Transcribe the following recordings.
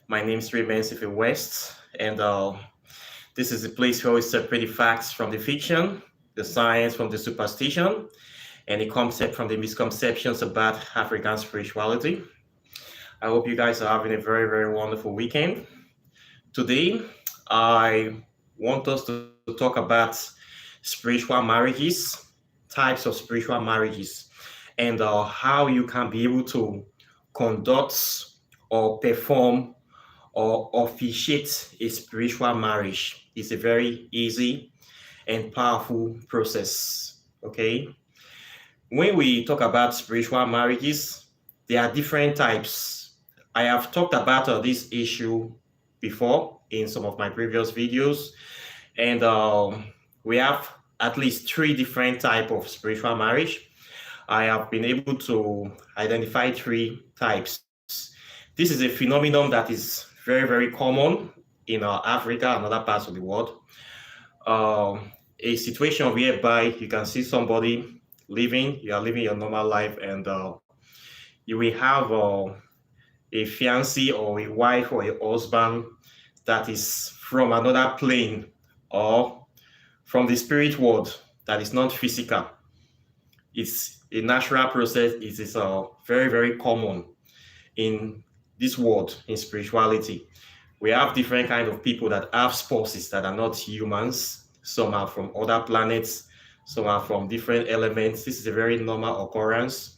My name is Remains West, and this is a place where we separate the facts from the fiction, the science from the superstition, and the concept from the misconceptions about African spirituality. I hope you guys are having a very, very wonderful weekend. Today, I want us to talk about spiritual marriages, types of spiritual marriages, and how you can be able to conduct or perform or officiate a spiritual marriage. It's a very easy and powerful process. Okay. When we talk about spiritual marriages, there are different types. I have talked about this issue before in some of my previous videos, and we have at least three different type of spiritual marriage. I have been able to identify three types. This is a phenomenon that is very, very common in Africa and other parts of the world. A situation whereby you can see somebody you are living your normal life, and you will have a fiancé or a wife or a husband that is from another plane or from the spirit world that is not physical. It's a natural process. It is very, very common in this world, in spirituality. We have different kind of people that have spouses that are not humans. Some are from other planets. Some are from different elements. This is a very normal occurrence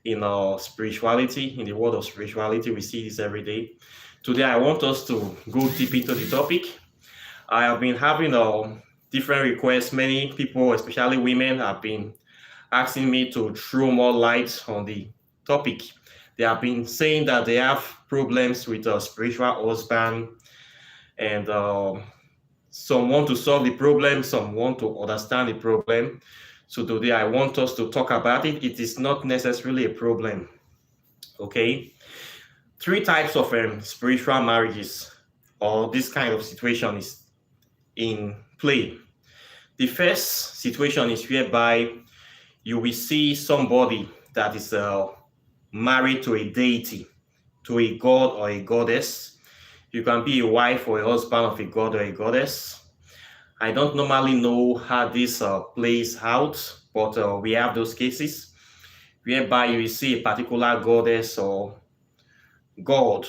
in spirituality, in the world of spirituality. We see this every day. Today, I want us to go deep into the topic. I have been having different requests. Many people, especially women, have been asking me to throw more light on the topic. They have been saying that they have problems with a spiritual husband, and some want to solve the problem, some want to understand the problem. So today I want us to talk about it. It is not necessarily a problem. Okay? Three types of spiritual marriages or this kind of situation is in play. The first situation is whereby you will see somebody that is married to a deity, to a god or a goddess. You can be a wife or a husband of a god or a goddess. I don't normally know how this plays out, but we have those cases whereby you will see a particular goddess or god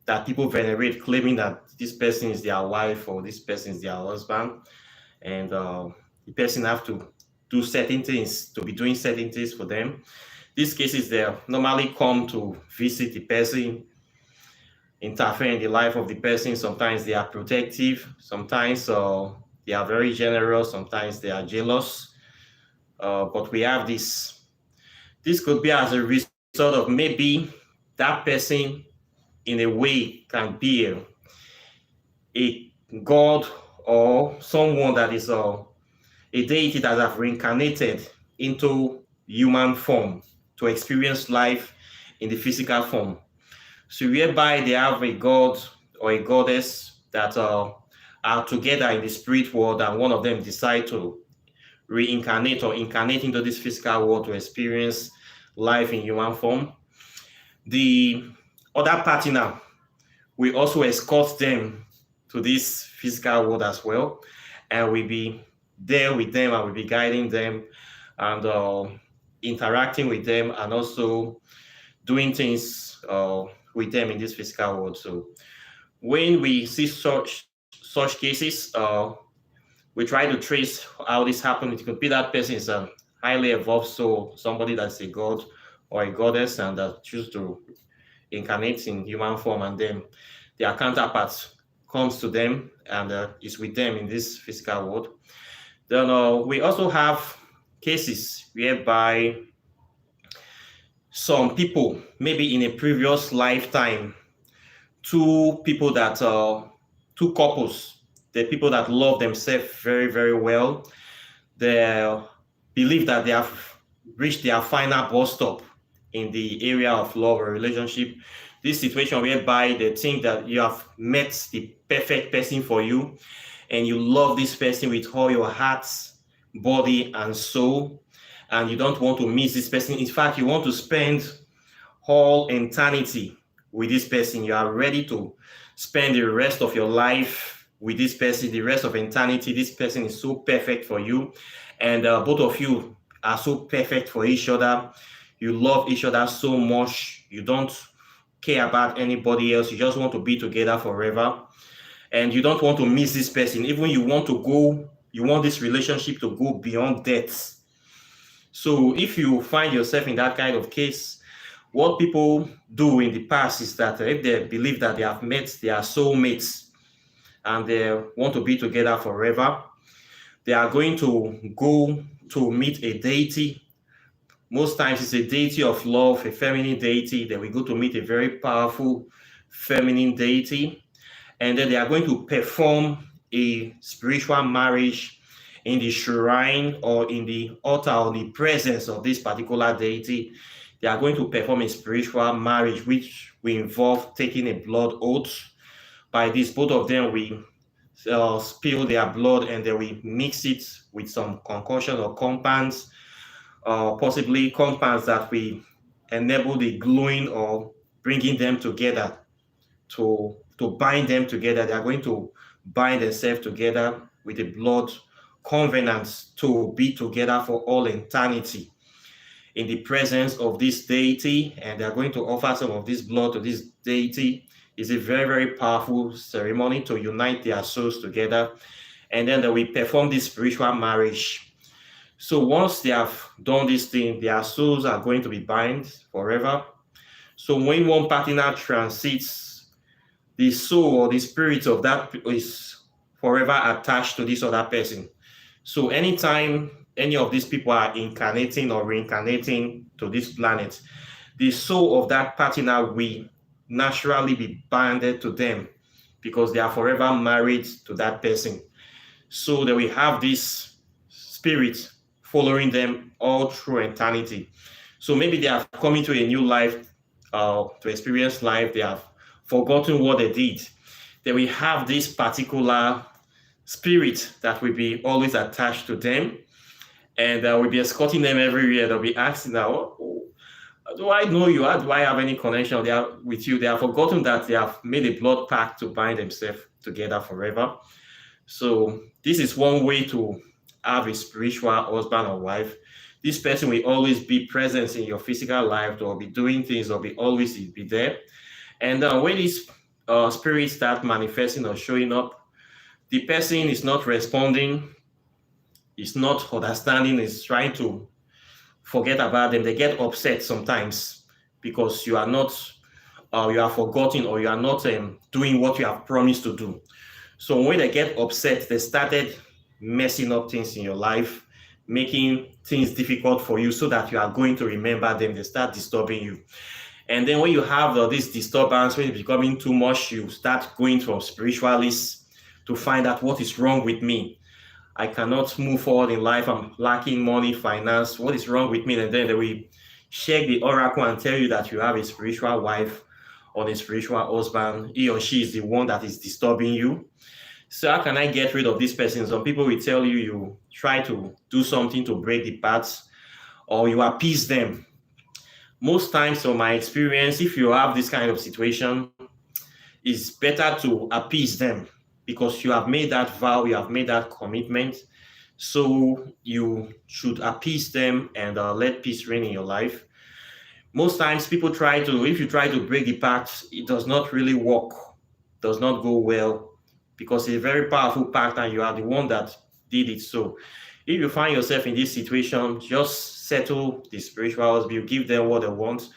that people venerate, claiming that this person is their wife or this person is their husband, and the person have to do certain things, to be doing certain things for them. These cases, they normally come to visit the person, interfere in the life of the person. Sometimes they are protective, sometimes they are very generous, sometimes they are jealous. But we have this. This could be as a result of maybe that person, in a way, can be a god or someone that is a deity that have reincarnated into human form to experience life in the physical form. So whereby they have a god or a goddess that are together in the spirit world, and one of them decide to reincarnate or incarnate into this physical world to experience life in human form. The other partner will also escort them to this physical world as well, and we'll be there with them, and we'll be guiding them and interacting with them, and also doing things with them in this physical world. So when we see such cases, we try to trace how this happened. It could be that person is a highly evolved soul, somebody that's a god or a goddess, and that choose to incarnate in human form, and then their counterpart comes to them and is with them in this physical world. Then we also have cases whereby some people, maybe in a previous lifetime, two couples, the people that love themselves very, very well, they believe that they have reached their final bus stop in the area of love or relationship. This situation whereby they think that you have met the perfect person for you, and you love this person with all your heart, body, and soul, and you don't want to miss this person. In fact, you want to spend all eternity with this person. You are ready to spend the rest of your life with this person, the rest of eternity. This person is so perfect for you, and both of you are so perfect for each other. You love each other so much. You don't care about anybody else. You just want to be together forever, and you don't want to miss this person. Even you want this relationship to go beyond death. So if you find yourself in that kind of case, what people do in the past is that if they believe that they have met their soulmates and they want to be together forever, they are going to go to meet a deity. Most times it's a deity of love, a feminine deity. Then we go to meet a very powerful feminine deity. And then they are going to perform a spiritual marriage in the shrine or in the altar or the presence of this particular deity. They are going to perform a spiritual marriage, which will involve taking a blood oath. By this, both of them will spill their blood and then we mix it with some concoction or compounds, possibly compounds that will enable the gluing or bringing them together to bind them together. They are going to bind themselves together with a blood covenant to be together for all eternity in the presence of this deity, and they are going to offer some of this blood to this deity. It's a very, very powerful ceremony to unite their souls together, and then they will perform this spiritual marriage. So once they have done this thing, their souls are going to be bound forever. So when one partner transits, the soul or the spirit of that is forever attached to this other person. So anytime any of these people are incarnating or reincarnating to this planet, the soul of that partner will naturally be bounded to them because they are forever married to that person. So they will have this spirit following them all through eternity. So maybe they have come into a new life to experience life. They have forgotten what they did. They will have this particular spirit that will be always attached to them, and will be escorting them everywhere. They'll be asking now, oh, do I know you? How do I have any connection with you? They have forgotten that they have made a blood pact to bind themselves together forever. So this is one way to have a spiritual husband or wife. This person will always be present in your physical life, or be doing things, or be always be there. And when these spirits start manifesting or showing up, the person is not responding, is not understanding, is trying to forget about them. They get upset sometimes because you are not, you are forgotten, or you are not doing what you have promised to do. So when they get upset, they started messing up things in your life, making things difficult for you so that you are going to remember them. They start disturbing you. And then when you have this disturbance, when it's becoming too much, you start going from spiritualists to find out what is wrong with me. I cannot move forward in life. I'm lacking money, finance. What is wrong with me? And then they will check the oracle and tell you that you have a spiritual wife or a spiritual husband. He or she is the one that is disturbing you. So how can I get rid of this person? Some people will tell you, you try to do something to break the parts, or you appease them. Most times, from my experience, if you have this kind of situation, it's better to appease them because you have made that vow, you have made that commitment. So you should appease them and let peace reign in your life. Most times people if you try to break the pact, it does not really work, does not go well, because it's a very powerful pact and you are the one that did it. So if you find yourself in this situation, just settle the spiritual husband, you give them what they want.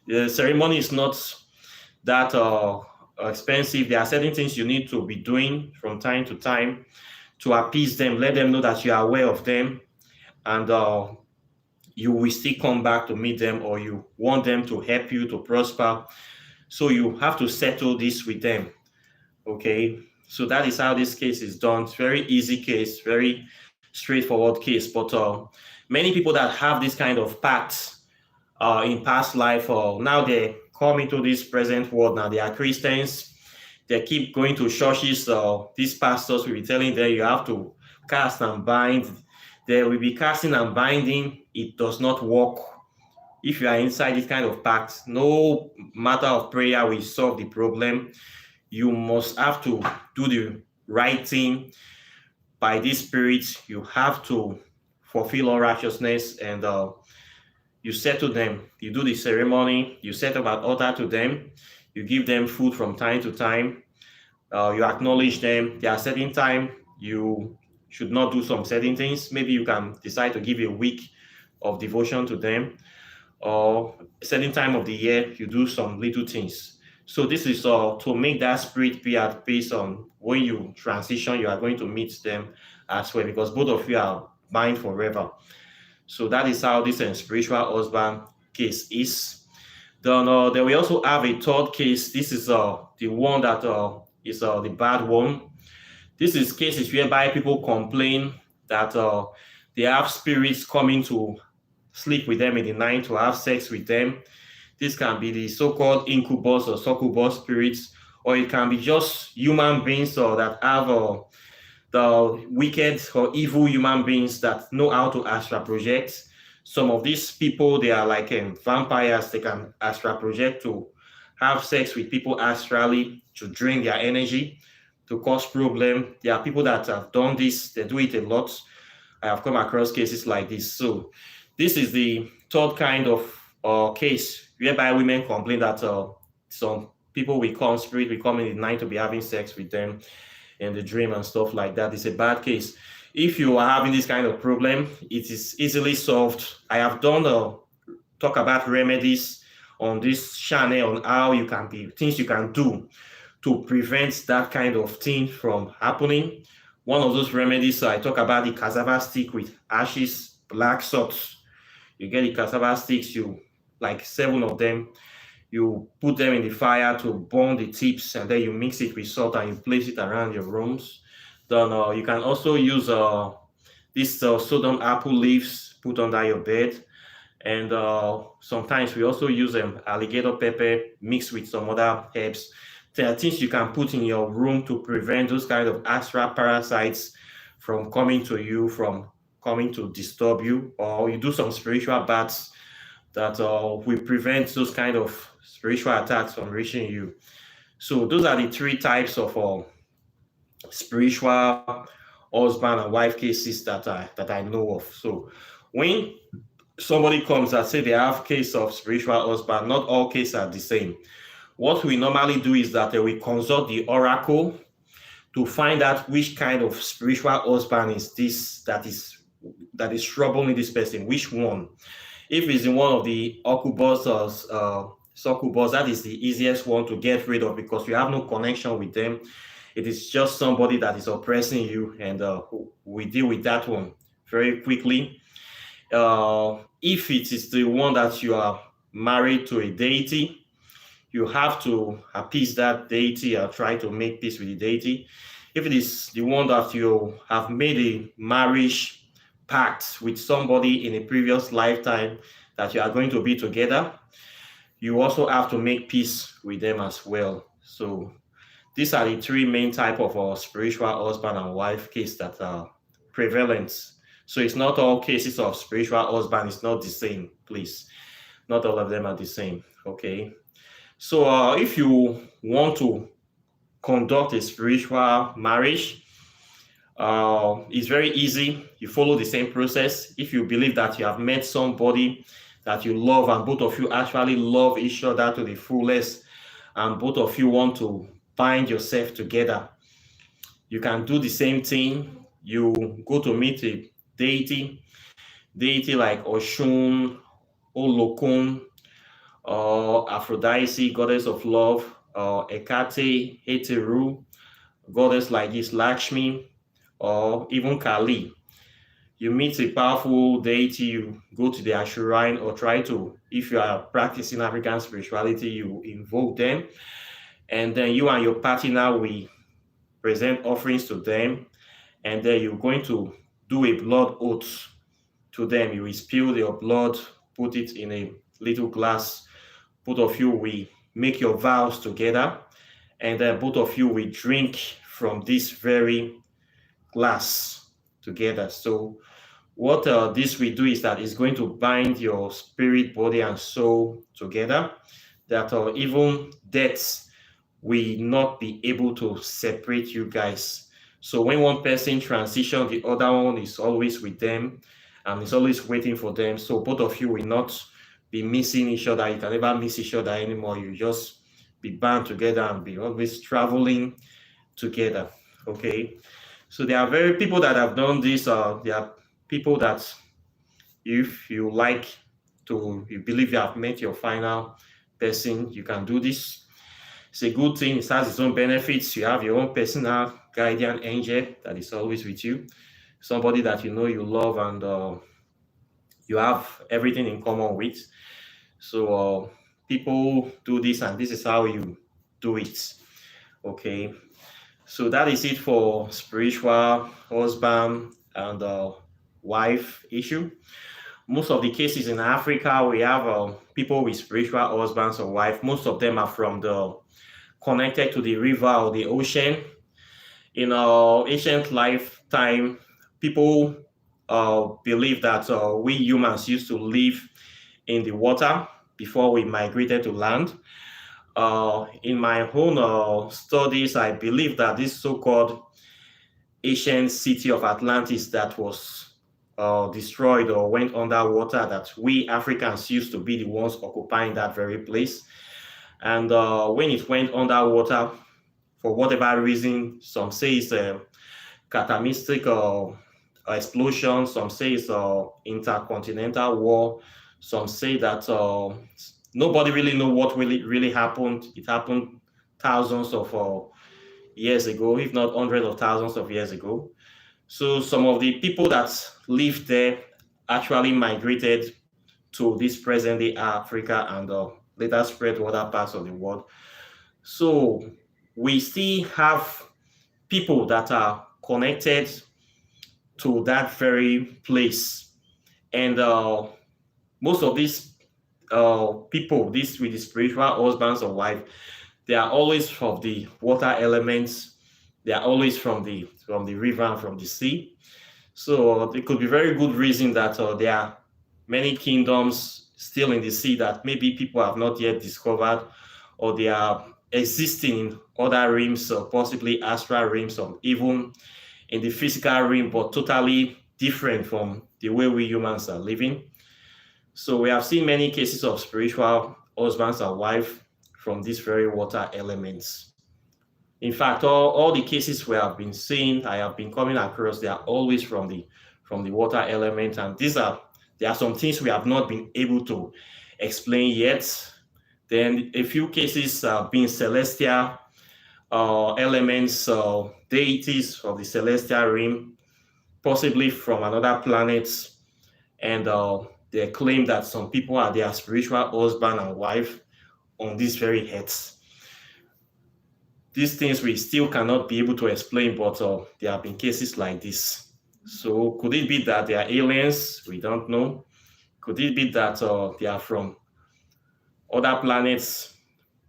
The ceremony is not that expensive. There are certain things you need to be doing from time to time to appease them, let them know that you are aware of them, and you will still come back to meet them, or you want them to help you to prosper. So you have to settle this with them. Okay, so that is how this case is done. It's very easy case, very straightforward case. But many people that have this kind of pact in past life, or now they come into this present world, now they are Christians, they keep going to churches. These pastors will be telling them you have to cast and bind. They will be casting and binding. It does not work. if you are inside this kind of pact, no matter of prayer will solve the problem. You must have to do the right thing by this spirit. You have to fulfill all righteousness, and you settle them. You do the ceremony, you set up an altar to them, you give them food from time to time, you acknowledge them. There are certain time you should not do some certain things. Maybe you can decide to give a week of devotion to them, or a certain time of the year you do some little things. So this is to make that spirit be at peace. On when you transition, you are going to meet them as well, because both of you are bound forever. So that is how this spiritual husband case is. Then we also have a third case. This is the one that is the bad one. This is cases whereby people complain that they have spirits coming to sleep with them in the night, to have sex with them. This can be the so-called incubus or succubus spirits, or it can be just human beings or that have the wicked or evil human beings that know how to astral project. Some of these people, they are like vampires. They can astral project to have sex with people astrally, to drain their energy, to cause problem. There are people that have done this. They do it a lot. I have come across cases like this. So this is the third kind of case whereby women complain that some people will come, spirit will come in the night to be having sex with them in the dream and stuff like that. It's a bad case. If you are having this kind of problem, it is easily solved. I have done talk about remedies on this channel, on how you can be, things you can do to prevent that kind of thing from happening. One of those remedies, I talk about the cassava stick with ashes, black salt. You get the cassava sticks, you like 7 of them, you put them in the fire to burn the tips, and then you mix it with salt and you place it around your rooms. Then you can also use these sodom apple leaves, put under your bed. And sometimes we also use alligator pepper mixed with some other herbs. There are things you can put in your room to prevent those kind of astral parasites from coming to you, from coming to disturb you. Or you do some spiritual baths that will prevent those kind of spiritual attacks from reaching you. So those are the 3 types of spiritual husband and wife cases that I know of. So when somebody comes and say they have case of spiritual husband, not all cases are the same. What we normally do is that we consult the oracle to find out which kind of spiritual husband is this that is troubling this person, which one. If it's in one of the occubus or succubus, that is the easiest one to get rid of, because you have no connection with them. It is just somebody that is oppressing you, and we deal with that one very quickly. If it is the one that you are married to a deity, you have to appease that deity or try to make peace with the deity. If it is the one that you have made a marriage pact with somebody in a previous lifetime that you are going to be together, you also have to make peace with them as well. So these are the 3 main type of spiritual husband and wife case that are prevalent. So it's not all cases of spiritual husband. It's not the same, please. Not all of them are the same, okay? So if you want to conduct a spiritual marriage, it's very easy. You follow the same process. If you believe that you have met somebody that you love, and both of you actually love each other to the fullest, and both of you want to bind yourself together, you can do the same thing. You go to meet a deity like Oshun, Olokun, or Aphrodite, goddess of love, or Hecate, Heteru, goddess like this, Lakshmi, or even Kali. You meet a powerful deity, you go to their shrine, or try to, if you are practicing African spirituality, you invoke them, and then you and your partner will present offerings to them, and then you're going to do a blood oath to them. You will spill your blood, put it in a little glass. Both of you will make your vows together, and then both of you will drink from this very glass together. So What this will do is that it's going to bind your spirit, body, and soul together, that even death will not be able to separate you guys. So when one person transitions, the other one is always with them and is always waiting for them. So both of you will not be missing each other. You can never miss each other anymore. You just be bound together and be always traveling together. Okay. So there are very people that have done this. There are people that, if you like to, you believe you have met your final person, you can do this. It's a good thing. It has its own benefits. You have your own personal guardian angel that is always with you, somebody that you know you love and you have everything in common with. So people do this, and this is how you do it. Okay. So that is it for spiritual husband and wife issue. Most of the cases in Africa, we have people with spiritual husbands or wife. Most of them are from the connected to the river or the ocean. In our ancient lifetime, people believe that we humans used to live in the water before we migrated to land. In my own studies, I believe that this so-called ancient city of Atlantis that was destroyed or went underwater, that we Africans used to be the ones occupying that very place. And when it went underwater, for whatever reason, some say it's a cataclysmic explosion, some say it's intercontinental war, some say that nobody really know what really happened. It happened thousands of years ago, if not hundreds of thousands of years ago. So some of the people that lived there actually migrated to this present day Africa and later spread to other parts of the world. So we still have people that are connected to that very place. And most of these people, this with the spiritual husbands or wife, they are always from the water elements. They are always from the river and from the sea. So it could be very good reason that there are many kingdoms still in the sea that maybe people have not yet discovered, or they are existing in other realms, or possibly astral realms, or even in the physical realm, but totally different from the way we humans are living. So we have seen many cases of spiritual husbands and wives from these very water elements. In fact, all the cases we have been seeing, I have been coming across, they are always from the water element, and there are some things we have not been able to explain yet. Then a few cases have been celestial elements, deities of the celestial realm, possibly from another planet, and they claim that some people are their spiritual husband and wife on these very earths. These things we still cannot be able to explain, but there have been cases like this. So could it be that they are aliens? We don't know. Could it be that they are from other planets?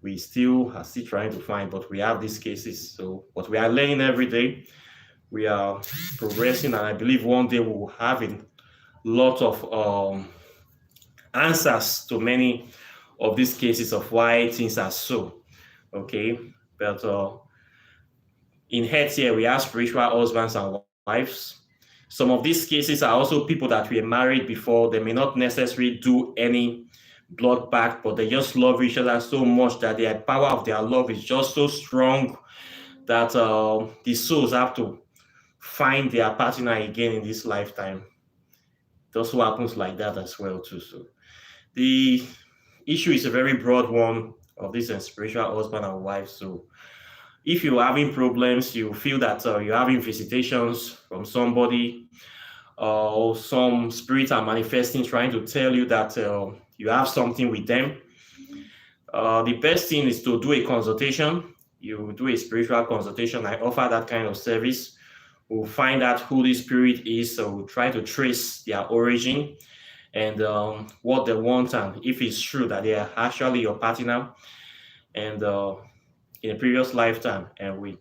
We are still trying to find, but we have these cases. So, but we are learning every day. We are progressing, and I believe one day we will have a lot of answers to many of these cases of why things are so. Okay, but in heads here we have spiritual husbands and wives. Some of these cases are also people that were married before. They may not necessarily do any blood pact, but they just love each other so much that the power of their love is just so strong that the souls have to find their partner again in this lifetime. It also happens like that as well too. So the issue is a very broad one of this spiritual husband and wife. So if you're having problems, you feel that you're having visitations from somebody, or some spirits are manifesting, trying to tell you that you have something with them, the best thing is to do a consultation. You do a spiritual consultation. I offer that kind of service. We'll find out who the spirit is, so we'll try to trace their origin and what they want, and if it's true that they are actually your partner and in a previous lifetime, and we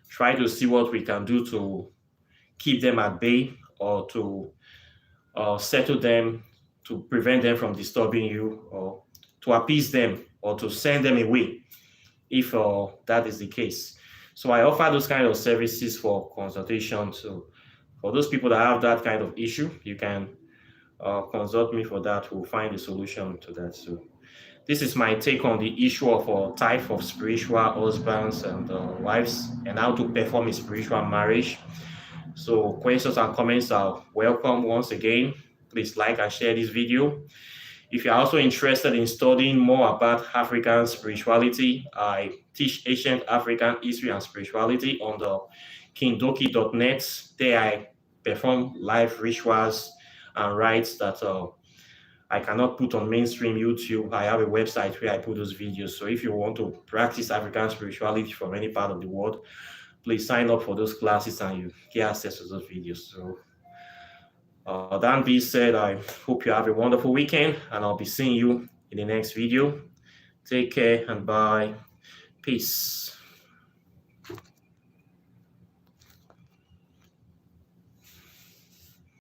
try to see what we can do to keep them at bay, or to settle them, to prevent them from disturbing you, or to appease them, or to send them away if that is the case. So I offer those kind of services for consultation. So for those people that have that kind of issue, you can consult me for that. We'll find a solution to that. So this is my take on the issue of type of spiritual husbands and wives, and how to perform a spiritual marriage. So questions and comments are welcome. Once again, please like and share this video. If you're also interested in studying more about African spirituality, I teach ancient African history and spirituality on the kindoki.net. There I perform live rituals and rites that I cannot put on mainstream YouTube. I have a website where I put those videos. So if you want to practice African spirituality from any part of the world, please sign up for those classes and you get access to those videos. So that being said, I hope you have a wonderful weekend, and I'll be seeing you in the next video. Take care and bye. Peace.